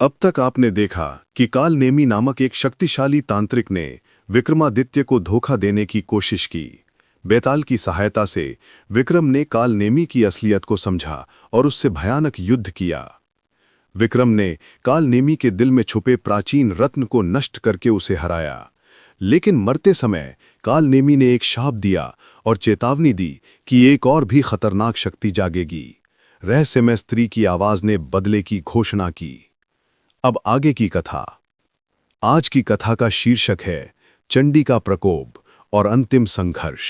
अब तक आपने देखा कि कालनेमी नामक एक शक्तिशाली तांत्रिक ने विक्रमादित्य को धोखा देने की कोशिश की। बेताल की सहायता से विक्रम ने कालनेमी की असलियत को समझा और उससे भयानक युद्ध किया। विक्रम ने कालनेमी के दिल में छुपे प्राचीन रत्न को नष्ट करके उसे हराया, लेकिन मरते समय कालनेमी ने एक शाप दिया और चेतावनी दी कि एक और भी खतरनाक शक्ति जागेगी। रहस्यमय स्त्री की आवाज ने बदले की घोषणा की। अब आगे की कथा। आज की कथा का शीर्षक है चंडी का प्रकोप और अंतिम संघर्ष।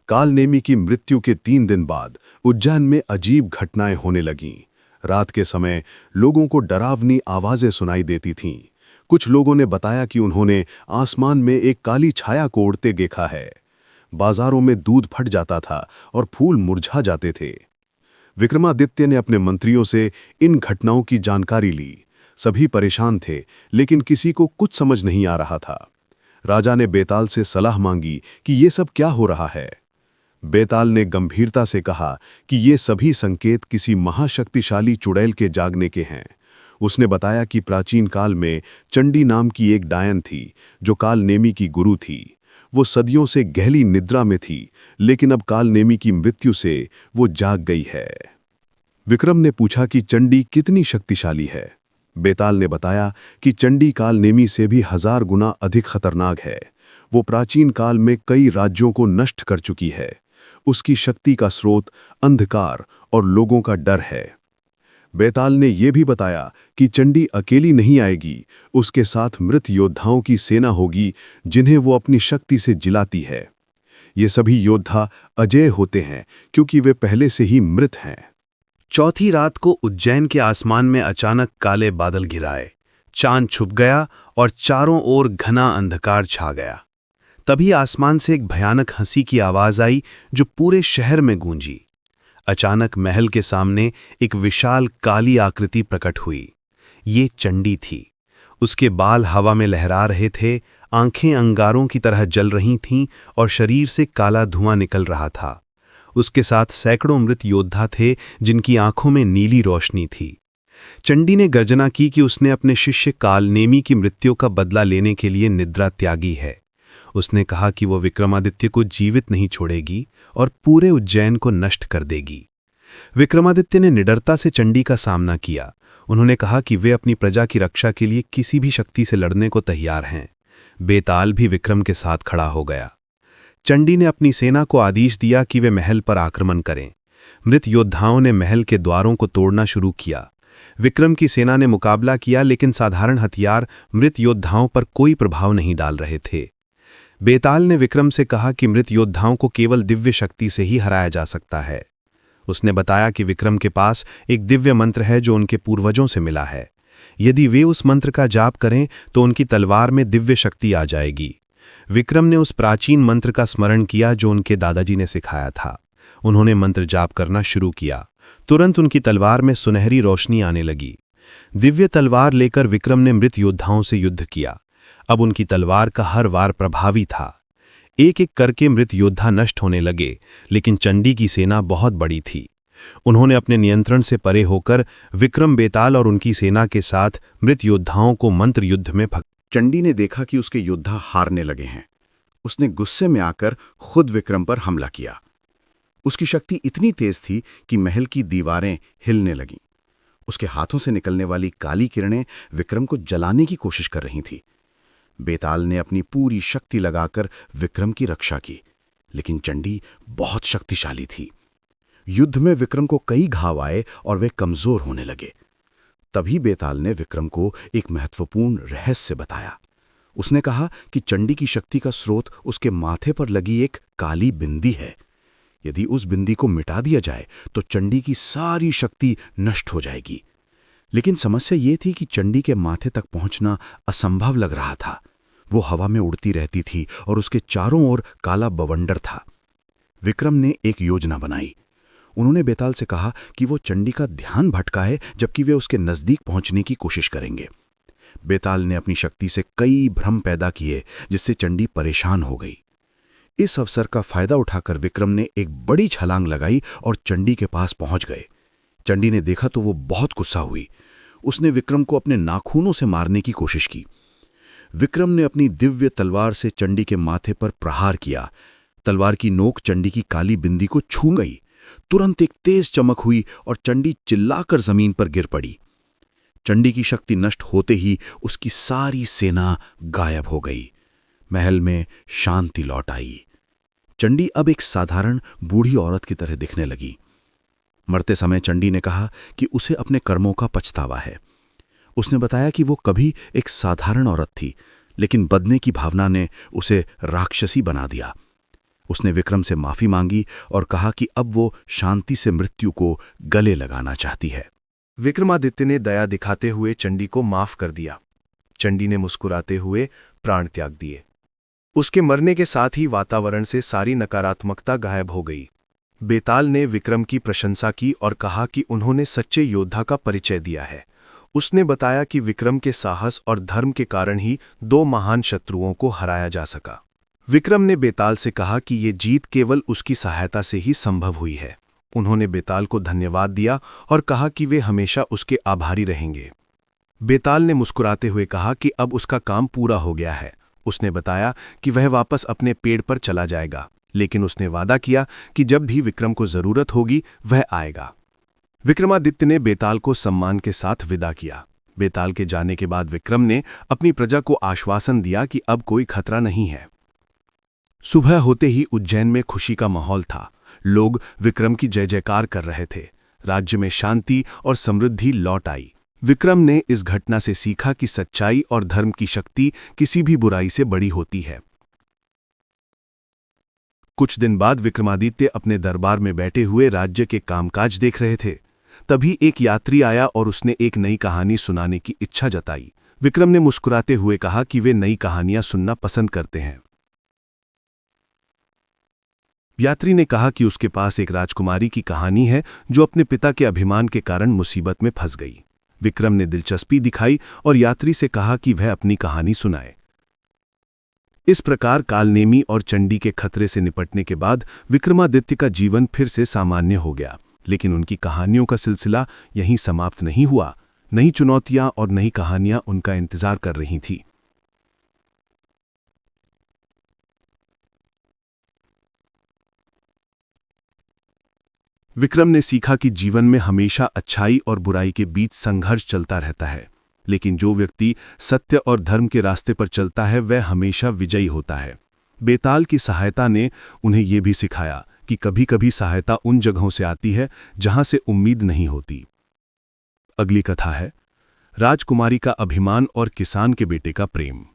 कालनेमी की मृत्यु के 3 दिन बाद उज्जैन में अजीब घटनाएं होने लगीं। रात के समय लोगों को डरावनी आवाजें सुनाई देती थीं। कुछ लोगों ने बताया कि उन्होंने आसमान में एक काली छाया को उड़ते देखा है। बाजारों में दूध फट जाता था और फूल मुरझा जाते थे। विक्रमादित्य ने अपने मंत्रियों से इन घटनाओं की जानकारी ली। सभी परेशान थे, लेकिन किसी को कुछ समझ नहीं आ रहा था। राजा ने बेताल से सलाह मांगी कि ये सब क्या हो रहा है। बेताल ने गंभीरता से कहा कि ये सभी संकेत किसी महाशक्तिशाली चुड़ैल के जागने के हैं। उसने बताया कि प्राचीन काल में चंडी नाम की एक डायन थी जो कालनेमी की गुरु थी। वो सदियों से गहरी निद्रा में थी, लेकिन अब कालनेमी की मृत्यु से वो जाग गई है। विक्रम ने पूछा कि चंडी कितनी शक्तिशाली है। बेताल ने बताया कि चंडी कालनेमी से भी 1000 गुना अधिक खतरनाक है। वो प्राचीन काल में कई राज्यों को नष्ट कर चुकी है। उसकी शक्ति का स्रोत अंधकार और लोगों का डर है। बेताल ने यह भी बताया कि चंडी अकेली नहीं आएगी, उसके साथ मृत योद्धाओं की सेना होगी जिन्हें वो अपनी शक्ति से जिलाती है। ये सभी योद्धा अजेय होते हैं क्योंकि वे पहले से ही मृत हैं। चौथी रात को उज्जैन के आसमान में अचानक काले बादल घिराए, चांद छुप गया और चारों ओर घना अंधकार छा गया। तभी आसमान से एक भयानक हंसी की आवाज आई जो पूरे शहर में गूंजी। अचानक महल के सामने एक विशाल काली आकृति प्रकट हुई। ये चंडी थी। उसके बाल हवा में लहरा रहे थे, आंखें अंगारों की तरह जल रही थीं और शरीर से काला धुआं निकल रहा था। उसके साथ सैकड़ों मृत योद्धा थे जिनकी आंखों में नीली रोशनी थी। चंडी ने गर्जना की कि उसने अपने शिष्य कालनेमी की मृत्यु का बदला लेने के लिए निद्रा त्यागी है। उसने कहा कि वो विक्रमादित्य को जीवित नहीं छोड़ेगी और पूरे उज्जैन को नष्ट कर देगी। विक्रमादित्य ने निडरता से चंडी का सामना किया। उन्होंने कहा कि वे अपनी प्रजा की रक्षा के लिए किसी भी शक्ति से लड़ने को तैयार हैं। बेताल भी विक्रम के साथ खड़ा हो गया। चंडी ने अपनी सेना को आदेश दिया कि वे महल पर आक्रमण करें। मृत योद्धाओं ने महल के द्वारों को तोड़ना शुरू किया। विक्रम की सेना ने मुकाबला किया, लेकिन साधारण हथियार मृत योद्धाओं पर कोई प्रभाव नहीं डाल रहे थे। बेताल ने विक्रम से कहा कि मृत योद्धाओं को केवल दिव्य शक्ति से ही हराया जा सकता है। उसने बताया कि विक्रम के पास एक दिव्य मंत्र है जो उनके पूर्वजों से मिला है। यदि वे उस मंत्र का जाप करें तो उनकी तलवार में दिव्य शक्ति आ जाएगी। विक्रम ने उस प्राचीन मंत्र का स्मरण किया जो उनके दादाजी ने सिखाया था। उन्होंने मंत्र जाप करना शुरू किया। तुरंत उनकी तलवार में सुनहरी रोशनी आने लगी। दिव्य तलवार लेकर विक्रम ने मृत योद्धाओं से युद्ध किया। अब उनकी तलवार का हर वार प्रभावी था। एक एक करके मृत योद्धा नष्ट होने लगे, लेकिन चंडी की सेना बहुत बड़ी थी। उन्होंने अपने नियंत्रण से परे होकर विक्रम, बेताल और उनकी सेना के साथ मृत योद्धाओं को मंत्र युद्ध में चंडी ने देखा कि उसके योद्धा हारने लगे हैं। उसने गुस्से में आकर खुद विक्रम पर हमला किया। उसकी शक्ति इतनी तेज थी कि महल की दीवारें हिलने लगीं। उसके हाथों से निकलने वाली काली किरणें विक्रम को जलाने की कोशिश कर रही थी। बेताल ने अपनी पूरी शक्ति लगाकर विक्रम की रक्षा की, लेकिन चंडी बहुत शक्तिशाली थी। युद्ध में विक्रम को कई घाव आए और वे कमजोर होने लगे। तभी बेताल ने विक्रम को एक महत्वपूर्ण रहस्य बताया। उसने कहा कि चंडी की शक्ति का स्रोत उसके माथे पर लगी एक काली बिंदी है। यदि उस बिंदी को मिटा दिया जाए तो चंडी की सारी शक्ति नष्ट हो जाएगी। लेकिन समस्या ये थी कि चंडी के माथे तक पहुंचना असंभव लग रहा था। वो हवा में उड़ती रहती थी और उसके चारों ओर काला बवंडर था। विक्रम ने एक योजना बनाई। उन्होंने बेताल से कहा कि वो चंडी का ध्यान भटकाए जबकि वे उसके नजदीक पहुंचने की कोशिश करेंगे। बेताल ने अपनी शक्ति से कई भ्रम पैदा किए, जिससे चंडी परेशान हो गई। इस अवसर का फायदा उठाकर विक्रम ने एक बड़ी छलांग लगाई और चंडी के पास पहुंच गए। चंडी ने देखा तो वो बहुत गुस्सा हुई। उसने विक्रम को अपने नाखूनों से मारने की कोशिश की। विक्रम ने अपनी दिव्य तलवार से चंडी के माथे पर प्रहार किया। तलवार की नोक चंडी की काली बिंदी को छू गई। तुरंत एक तेज चमक हुई और चंडी चिल्लाकर जमीन पर गिर पड़ी। चंडी की शक्ति नष्ट होते ही उसकी सारी सेना गायब हो गई। महल में शांति लौट आई। चंडी अब एक साधारण बूढ़ी औरत की तरह दिखने लगी। मरते समय चंडी ने कहा कि उसे अपने कर्मों का पछतावा है। उसने बताया कि वो कभी एक साधारण औरत थी, लेकिन बदले की भावना ने उसे राक्षसी बना दिया। उसने विक्रम से माफी मांगी और कहा कि अब वो शांति से मृत्यु को गले लगाना चाहती है। विक्रमादित्य ने दया दिखाते हुए चंडी को माफ कर दिया। चंडी ने मुस्कुराते हुए प्राण त्याग दिए। उसके मरने के साथ ही वातावरण से सारी नकारात्मकता गायब हो गई। बेताल ने विक्रम की प्रशंसा की और कहा कि उन्होंने सच्चे योद्धा का परिचय दिया है। उसने बताया कि विक्रम के साहस और धर्म के कारण ही 2 महान शत्रुओं को हराया जा सका। विक्रम ने बेताल से कहा कि ये जीत केवल उसकी सहायता से ही संभव हुई है। उन्होंने बेताल को धन्यवाद दिया और कहा कि वे हमेशा उसके आभारी रहेंगे। बेताल ने मुस्कुराते हुए कहा कि अब उसका काम पूरा हो गया है। उसने बताया कि वह वापस अपने पेड़ पर चला जाएगा, लेकिन उसने वादा किया कि जब भी विक्रम को जरूरत होगी वह आएगा। विक्रमादित्य ने बेताल को सम्मान के साथ विदा किया। बेताल के जाने के बाद विक्रम ने अपनी प्रजा को आश्वासन दिया कि अब कोई खतरा नहीं है। सुबह होते ही उज्जैन में खुशी का माहौल था। लोग विक्रम की जय जयकार कर रहे थे। राज्य में शांति और समृद्धि लौट आई। विक्रम ने इस घटना से सीखा कि सच्चाई और धर्म की शक्ति किसी भी बुराई से बड़ी होती है। कुछ दिन बाद विक्रमादित्य अपने दरबार में बैठे हुए राज्य के कामकाज देख रहे थे। तभी एक यात्री आया और उसने एक नई कहानी सुनाने की इच्छा जताई। विक्रम ने मुस्कुराते हुए कहा कि वे नई कहानियां सुनना पसंद करते हैं। यात्री ने कहा कि उसके पास एक राजकुमारी की कहानी है जो अपने पिता के अभिमान के कारण मुसीबत में फंस गई। विक्रम ने दिलचस्पी दिखाई और यात्री से कहा कि वह अपनी कहानी सुनाए। इस प्रकार कालनेमी और चंडी के खतरे से निपटने के बाद विक्रमादित्य का जीवन फिर से सामान्य हो गया। लेकिन उनकी कहानियों का सिलसिला यहीं समाप्त नहीं हुआ। नई चुनौतियां और नई कहानियां उनका इंतजार कर रही थीं। विक्रम ने सीखा कि जीवन में हमेशा अच्छाई और बुराई के बीच संघर्ष चलता रहता है, लेकिन जो व्यक्ति सत्य और धर्म के रास्ते पर चलता है वह हमेशा विजयी होता है। बेताल की सहायता ने उन्हें यह भी सिखाया कि कभी-कभी सहायता उन जगहों से आती है जहां से उम्मीद नहीं होती। अगली कथा है राजकुमारी का अभिमान और किसान के बेटे का प्रेम।